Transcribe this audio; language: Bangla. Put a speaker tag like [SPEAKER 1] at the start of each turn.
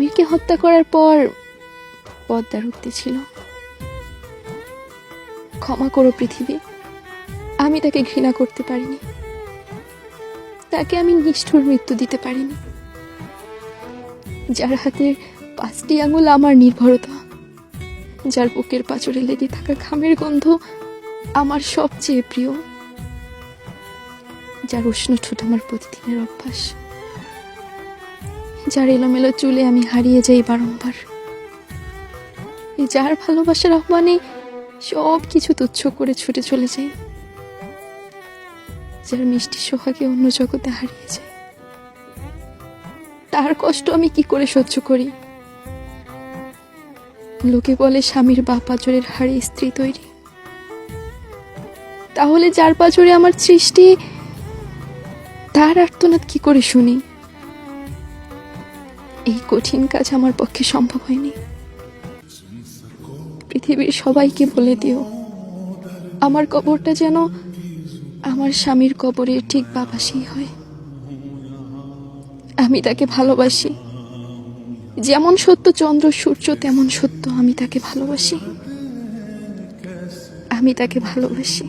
[SPEAKER 1] আমিরকে হত্যা করার পর পদ্মার উক্তি ছিল, ক্ষমা করো পৃথিবী, আমি তাকে ঘৃণা করতে পারিনি, তাকে আমি নিষ্ঠুর মৃত্যু দিতে পারিনি, যার হাতের 5টি আঙুল আমার নির্ভরতা, যার বুকের পাঁজরে লেগে থাকা ঘামের গন্ধ আমার সবচেয়ে প্রিয়, যার উষ্ণ ঠোঁট আমার প্রতিদিনের অভ্যাস, যার এলোমেলো চুলে আমি হারিয়ে যাই বারংবার, যার ভালোবাসার আহ্বানে সব কিছু তুচ্ছ করে ছুটে চলে যাই, যার মিষ্টি সোহাগে অন্য জগতে হারিয়ে যায়, তার কষ্ট আমি কি করে সহ্য করি? লোকে বলে স্বামীর বা পাঁজরের হাড়ে স্ত্রী তৈরি, তাহলে যার পাঁজরে আমার সৃষ্টি, তার আর্তনাদ কি করে শুনি? এই কঠিন কাজ আমার পক্ষে সম্ভব হয়নি। পৃথিবীর সবাইকে বলে দিও, আমার কবরটা যেন আমার স্বামীর কবরের ঠিক বাপাশেই হয়। আমি তাকে ভালোবাসি, যেমন সত্য চন্দ্র সূর্য তেমন সত্য আমি তাকে ভালোবাসি, আমি তাকে ভালোবাসি।